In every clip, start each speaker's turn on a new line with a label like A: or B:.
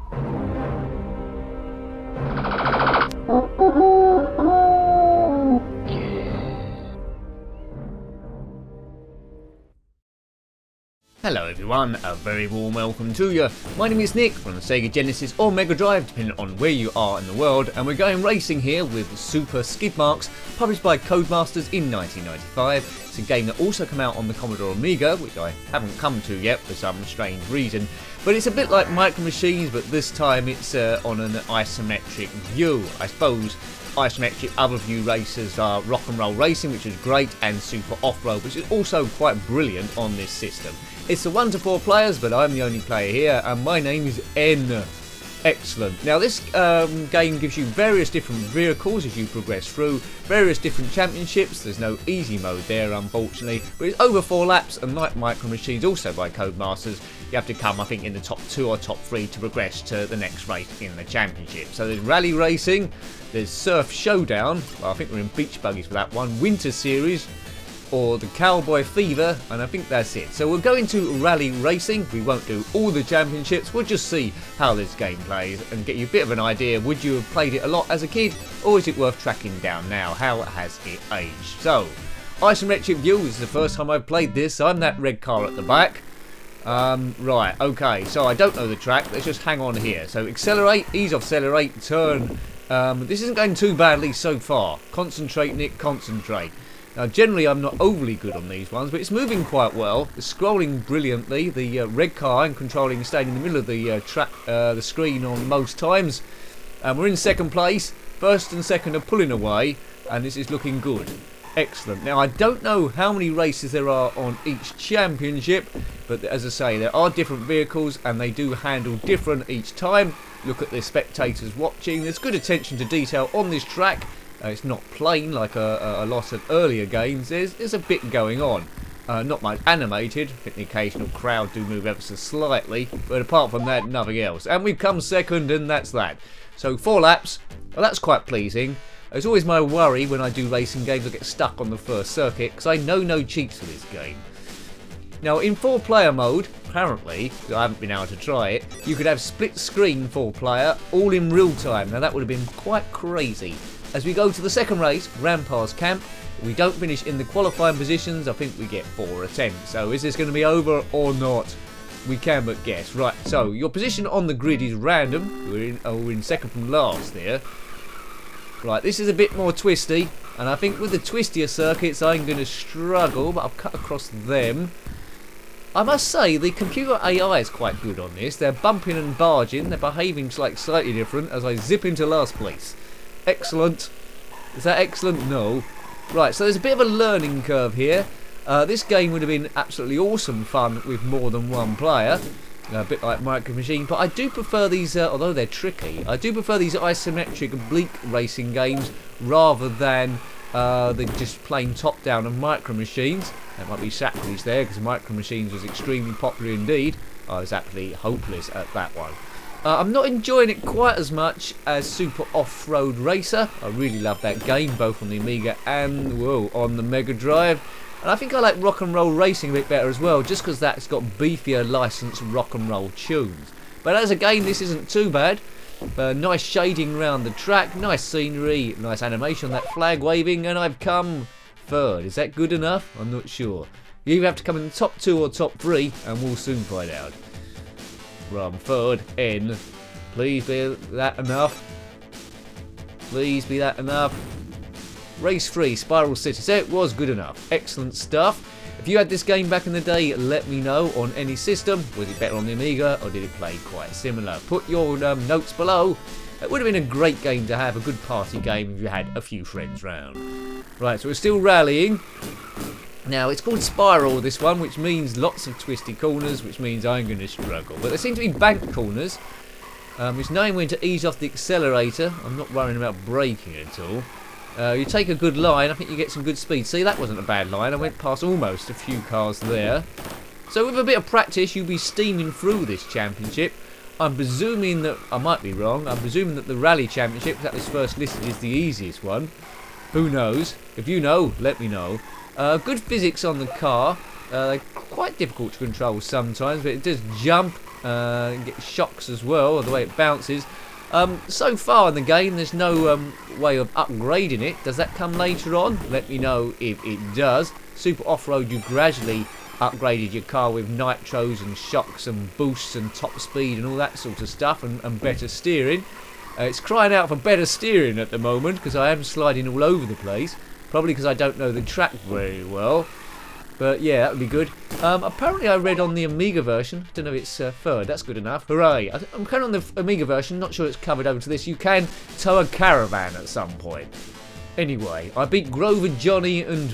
A: Hello everyone, a very warm welcome to you. My name is Nick from the SEGA Genesis or Mega Drive, depending on where you are in the world, and we're going racing here with Super SKIDMARKS, published by Codemasters in 1995. It's a game that also came out on the Commodore Amiga, which I haven't come to yet for some strange reason. But it's a bit like Micro Machines, but this time it's on an isometric view. I suppose isometric other view races are Rock and Roll Racing, which is great, and Super Off-Road, which is also quite brilliant on this system. It's a 1 to 4 players, but I'm the only player here, and my name is N. Excellent. Now this game gives you various different vehicles as you progress through, various different championships. There's no easy mode there, unfortunately, but it's over 4 laps, and like Micro Machines, also by Codemasters, you have to come, I think, in the top 2 or top 3 to progress to the next race in the championship. So there's rally racing, there's surf showdown, well, I think we're in beach buggies for that one, winter series, or the Cowboy Fever, and I think that's it. So we'll go into rally racing. We won't do all the championships, we'll just see how this game plays and get you a bit of an idea. Would you have played it a lot as a kid, or is it worth tracking down now? How has it aged? So, isometric view is the first time I've played this. I'm that red car at the back. Right, okay, so I don't know the track, let's just hang on here. So accelerate, ease off accelerate, turn. This isn't going too badly so far. Concentrate, Nick, concentrate. Now, generally, I'm not overly good on these ones, but it's moving quite well. It's scrolling brilliantly. The red car I'm controlling is staying in the middle of the the screen on most times. We're in second place. First and second are pulling away, and this is looking good. Excellent. Now, I don't know how many races there are on each championship, but as I say, there are different vehicles, and they do handle different each time. Look at the spectators watching. There's good attention to detail on this track. It's not plain like a lot of earlier games. There's a bit going on. Not much animated. I think the occasional crowd do move ever so slightly, but apart from that, nothing else. And we've come second, and that's that. So 4 laps. Well, that's quite pleasing. It's always my worry when I do racing games I get stuck on the first circuit, because I know no cheats for this game. Now, in 4-player mode, apparently, I haven't been able to try it, you could have split screen 4-player, all in real time. Now, that would have been quite crazy. As we go to the second race, Grampas Camp, we don't finish in the qualifying positions. I think we get 4 attempts. So is this going to be over or not? We can but guess. Right, so your position on the grid is random. We're in second from last there. Right, this is a bit more twisty. And I think with the twistier circuits, I'm going to struggle. But I'll cut across them. I must say, the computer AI is quite good on this. They're bumping and barging. They're behaving slightly different as I zip into last place. Excellent. Is that excellent? No. Right, so there's a bit of a learning curve here. This game would have been absolutely awesome fun with more than 1 player. A bit like Micro Machine, but I do prefer these, although they're tricky, I do prefer these isometric oblique racing games rather than the just plain top-down of Micro Machines. That might be sacrilege there, because Micro Machines was extremely popular indeed. I was actually hopeless at that one. I'm not enjoying it quite as much as Super Off-Road Racer. I really love that game, both on the Amiga and on the Mega Drive. And I think I like Rock and Roll Racing a bit better as well, just because that's got beefier licensed rock and roll tunes. But as a game, this isn't too bad. Nice shading around the track, nice scenery, nice animation on that flag waving, and I've come third. Is that good enough? I'm not sure. You either have to come in the top 2 or top 3, and we'll soon find out. Right, I'm third. N. Please be that enough. Please be that enough. Race 3, Spiral City. So it was good enough. Excellent stuff. If you had this game back in the day, let me know on any system. Was it better on the Amiga, or did it play quite similar? Put your notes below. It would have been a great game to have, a good party game if you had a few friends round. Right, so we're still rallying. Now, it's called Spiral, this one, which means lots of twisty corners, which means I'm going to struggle. But there seem to be bank corners, which knowing when to ease off the accelerator, I'm not worrying about braking at all. You take a good line, I think you get some good speed. See, that wasn't a bad line. I went past almost a few cars there. So with a bit of practice, you'll be steaming through this championship. I'm presuming that, I might be wrong, I'm presuming that the Rally Championship, that was first listed, is the easiest one. Who knows? If you know, let me know. Good physics on the car. They're quite difficult to control sometimes, but it does jump Get shocks as well, the way it bounces. So far in the game, there's no way of upgrading it. Does that come later on? Let me know if it does. Super Off-Road, you gradually upgraded your car with nitros and shocks and boosts and top speed and all that sort of stuff, and better steering. It's crying out for better steering at the moment because I am sliding all over the place. Probably because I don't know the track very well. But yeah, that would be good. Apparently I read on the Amiga version, don't know if it's third, that's good enough. Hooray! I'm kind of on the Amiga version, not sure it's covered over to this. You can tow a caravan at some point. Anyway, I beat Grover, Johnny and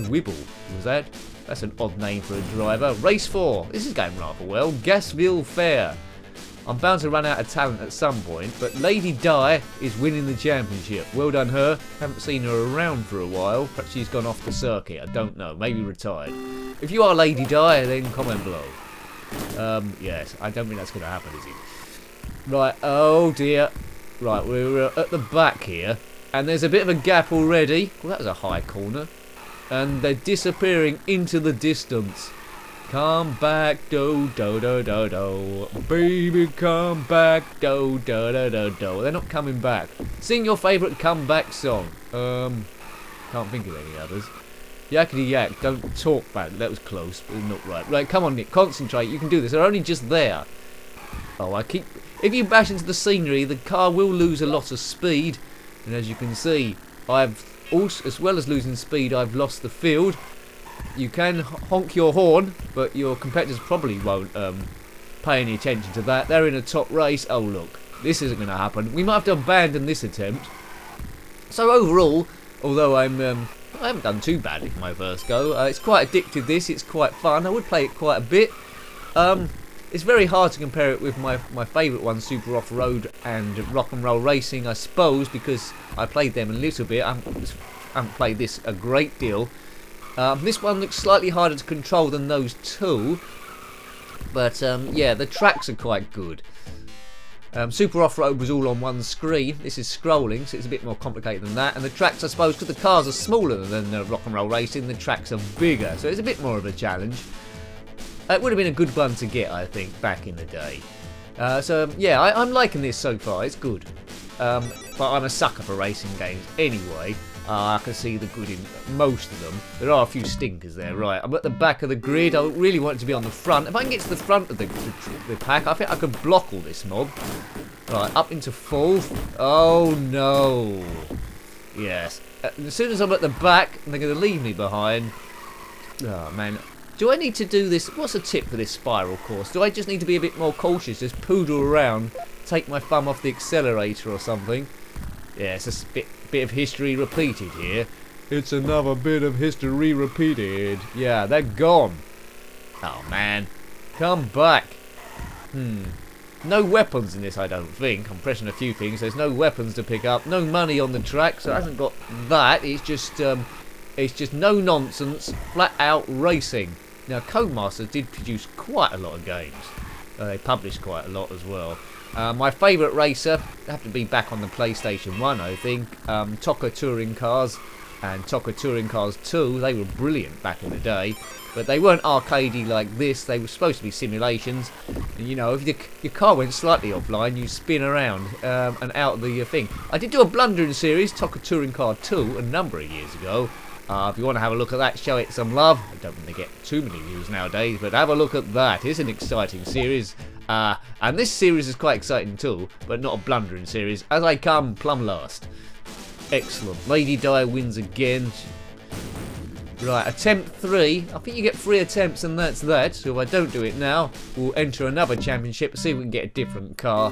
A: Wibble. Was that? That's an odd name for a driver. Race 4. This is going rather well. Gasville Fair. I'm bound to run out of talent at some point, but Lady Di is winning the championship. Well done her. Haven't seen her around for a while. Perhaps she's gone off the circuit. I don't know. Maybe retired. If you are Lady Di, then comment below. Yes. I don't think that's going to happen, is it? Right. Oh dear. Right. We're at the back here. And there's a bit of a gap already. Well, that was a high corner. And they're disappearing into the distance. Come back, do do do do do. Baby, come back, do do do do do. They're not coming back. Sing your favourite comeback song. Can't think of any others. Yakety yak, don't talk back. That was close, but not right. Right, come on, Nick, concentrate. You can do this. They're only just there. Oh, if you bash into the scenery, the car will lose a lot of speed. And as you can see, as well as losing speed, I've lost the field. You can honk your horn, but your competitors probably won't pay any attention to that. They're in a top race. Oh look, this isn't going to happen. We might have to abandon this attempt. So overall, although I haven't done too badly for my first go, it's quite addictive. It's quite fun. I would play it quite a bit. It's very hard to compare it with my favourite one, Super Off-Road and Rock and Roll Racing, I suppose, because I played them a little bit. I haven't played this a great deal. This one looks slightly harder to control than those two, but yeah, the tracks are quite good. Super Off-Road was all on one screen. This is scrolling, so it's a bit more complicated than that. And the tracks, I suppose, because the cars are smaller than Rock and Roll Racing, the tracks are bigger, so it's a bit more of a challenge. It would have been a good one to get, I think, back in the day. So yeah, I'm liking this so far. It's good, but I'm a sucker for racing games anyway. I can see the good in most of them. There are a few stinkers there. Right, I'm at the back of the grid. I really want it to be on the front. If I can get to the front of the pack, I think I can block all this mob. Right, up into fourth. Oh no. Yes. As soon as I'm at the back, they're going to leave me behind. Oh man. Do I need to do this? What's a tip for this spiral course? Do I just need to be a bit more cautious? Just poodle around, take my thumb off the accelerator or something? Yeah, it's a bit of history repeated here. It's another bit of history repeated. Yeah, they're gone. Oh man, come back. No weapons in this, I don't think. I'm pressing a few things. There's no weapons to pick up. No money on the track, so it hasn't got that. It's just no nonsense, flat out racing. Now, Codemasters did produce quite a lot of games. They published quite a lot as well. My favourite racer have to be back on the PlayStation 1, I think. TOCA Touring Cars and TOCA Touring Cars 2. They were brilliant back in the day, but they weren't arcadey like this. They were supposed to be simulations. And, you know, if your car went slightly offline, you spin around and out of the thing. I did do a blundering series, TOCA Touring Car 2, a number of years ago. If you want to have a look at that, show it some love. I don't think they get too many views nowadays, but have a look at that. It's an exciting series. And this series is quite exciting too, but not a blundering series, as I come plumb last. Excellent. Lady Di wins again. Right, attempt 3. I think you get 3 attempts and that's that. So if I don't do it now, we'll enter another championship, see if we can get a different car.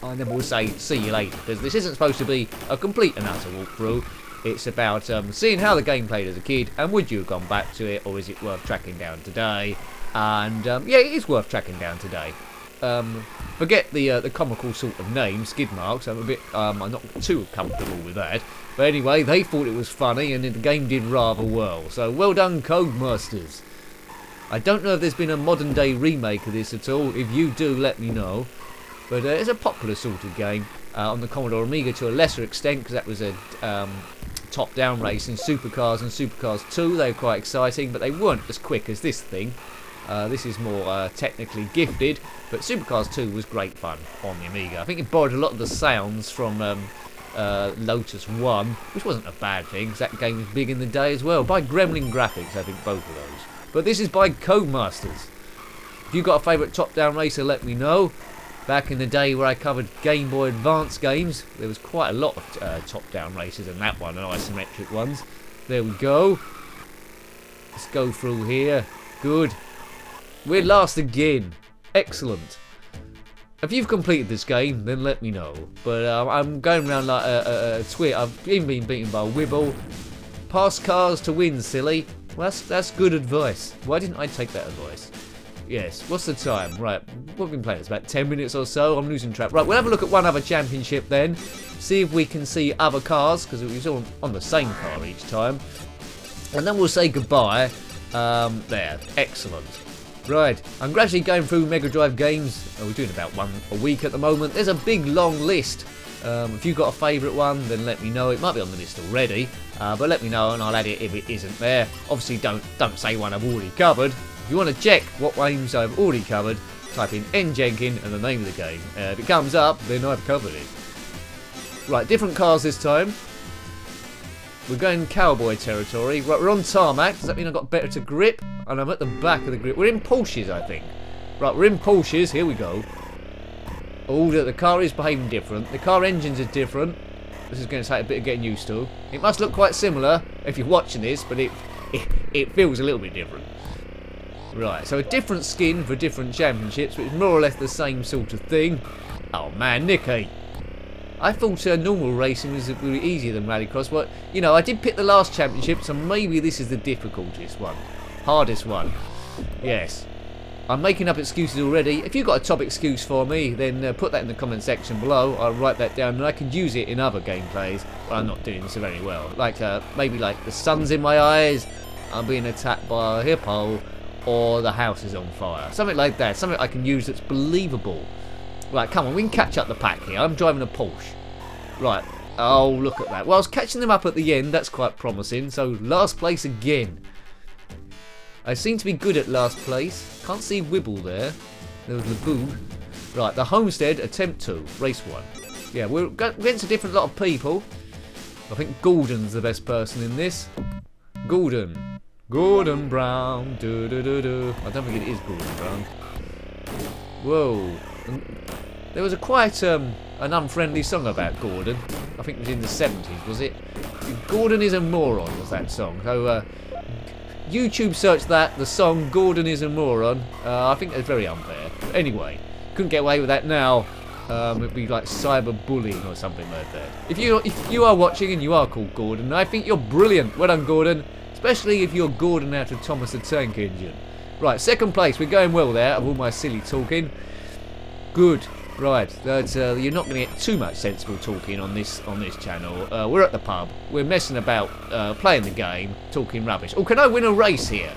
A: And then we'll say, see you later. Because this isn't supposed to be a complete and utter walkthrough. It's about seeing how the game played as a kid, and would you have gone back to it, or is it worth tracking down today? And yeah, it is worth tracking down today. Forget the comical sort of name, SKIDMARKS. I'm not too comfortable with that. But anyway, they thought it was funny, and the game did rather well. So well done, Codemasters. I don't know if there's been a modern day remake of this at all. If you do, let me know. But it's a popular sort of game on the Commodore Amiga to a lesser extent, because that was a top-down race in Supercars and Supercars 2. They were quite exciting, but they weren't as quick as this thing. This is more technically gifted, but Supercars 2 was great fun on the Amiga. I think it borrowed a lot of the sounds from Lotus 1, which wasn't a bad thing, because that game was big in the day as well. By Gremlin Graphics, I think both of those. But this is by Codemasters. If you've got a favourite top-down racer, let me know. Back in the day where I covered Game Boy Advance games, there was quite a lot of top-down races in that one, and isometric ones. There we go. Let's go through here. Good. We're last again. Excellent. If you've completed this game, then let me know. But I'm going around like a twit. I've even been beaten by a Wibble. Pass cars to win, silly. Well, that's good advice. Why didn't I take that advice? Yes. What's the time? Right. What have we been playing? It's about 10 minutes or so. I'm losing track. Right. We'll have a look at one other championship then. See if we can see other cars, because it was all on the same car each time. And then we'll say goodbye. There. Excellent. Right, I'm gradually going through Mega Drive games. We're doing about one a week at the moment. There's a big long list. If you've got a favourite one, then let me know. It might be on the list already, but let me know and I'll add it if it isn't there. Obviously, don't say one I've already covered. If you want to check what games I've already covered, type in njenkin and the name of the game. If it comes up, then I've covered it. Right, different cars this time. We're going cowboy territory. Right, we're on tarmac. Does that mean I've got better to grip? And I'm at the back of the grip. We're in Porsches, I think. Right, we're in Porsches. Here we go. Oh, the car is behaving different. The car engines are different. This is going to take a bit of getting used to. It must look quite similar if you're watching this, but it feels a little bit different. Right, so a different skin for different championships, but it's more or less the same sort of thing. Oh man, Nicky. I thought normal racing was really easier than Rallycross, but you know, I did pick the last championship, so maybe this is the difficultest one. Hardest one. Yes. I'm making up excuses already. If you've got a top excuse for me, then put that in the comment section below. I'll write that down and I can use it in other gameplays, but I'm not doing so very well. Like, maybe like the sun's in my eyes, I'm being attacked by a hippo, or the house is on fire. Something like that. Something I can use that's believable. Right, come on, we can catch up the pack here. I'm driving a Porsche. Right. Oh, look at that. Well, I was catching them up at the end. That's quite promising. So, last place again. I seem to be good at last place. Can't see Wibble there. There was Laboo. Right, the Homestead, attempt 2, race 1. Yeah, we're against a different lot of people. I think Gordon's the best person in this. Gordon. Gordon Brown. Do do do do. I don't think it is Gordon Brown. Whoa. There was quite an unfriendly song about Gordon. I think it was in the 70s, was it? Gordon is a moron was that song. So YouTube search that, the song Gordon is a moron. I think it's very unfair. But anyway, couldn't get away with that now. It'd be like cyberbullying or something like that. If you are watching and you are called Gordon, I think you're brilliant. Well done, Gordon. Especially if you're Gordon out of Thomas the Tank Engine. Right, second place. We're going well there, of all my silly talking. Good. Right, that's, you're not going to get too much sensible talking on this channel. We're at the pub. We're messing about, playing the game, talking rubbish. Oh, can I win a race here?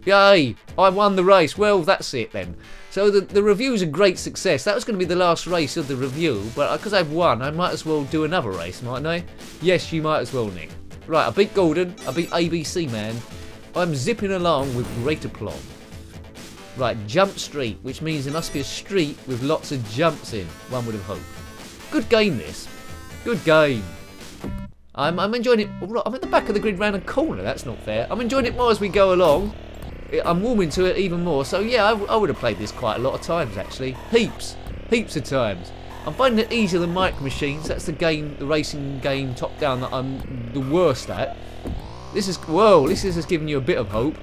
A: Yay! I won the race. Well, that's it then. So the review's a great success. That was going to be the last race of the review, but because I've won, I might as well do another race, mightn't I? Yes, you might as well, Nick. Right, I beat Gordon. I beat ABC Man. I'm zipping along with great aplomb. Right, Jump Street, which means there must be a street with lots of jumps in, one would have hoped. Good game, this. Good game. I'm enjoying it. I'm at the back of the grid round a corner, that's not fair. I'm enjoying it more as we go along. I'm warming to it even more, so yeah, I would have played this quite a lot of times, actually. Heaps of times. I'm finding it easier than Micro Machines. That's the racing game top-down that I'm the worst at. This is just giving you a bit of hope.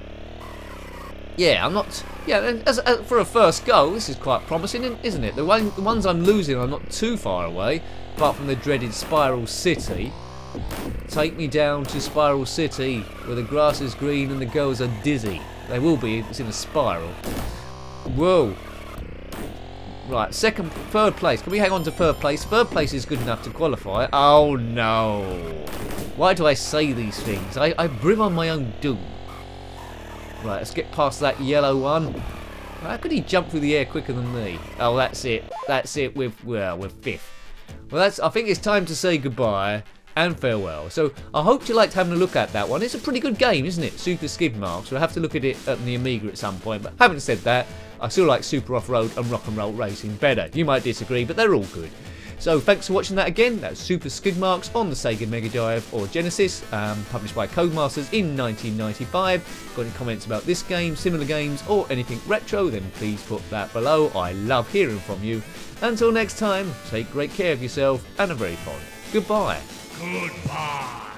A: Yeah, I'm not. Yeah, for a first go, this is quite promising, isn't it? The ones I'm losing are not too far away, apart from the dreaded Spiral City. Take me down to Spiral City, where the grass is green and the girls are dizzy. They will be if it's in a spiral. Whoa. Right, third place. Can we hang on to third place? Third place is good enough to qualify. Oh no. Why do I say these things? I brim on my own doom. Right, let's get past that yellow one. How could he jump through the air quicker than me? Oh, that's it. That's it. We're fifth. Well, I think it's time to say goodbye. and farewell. So I hope you liked having a look at that one. It's a pretty good game, isn't it? Super SKIDMARKS. We'll have to look at it at the Amiga at some point, but having said that, I still like Super Off-Road and Rock and Roll Racing better. You might disagree, but they're all good. So thanks for watching that again. That's Super SKIDMARKS on the SEGA Mega Drive or Genesis, published by Codemasters in 1995. Got any comments about this game, similar games, or anything retro, then please put that below. I love hearing from you. Until next time, take great care of yourself and a very fond goodbye.
B: Goodbye.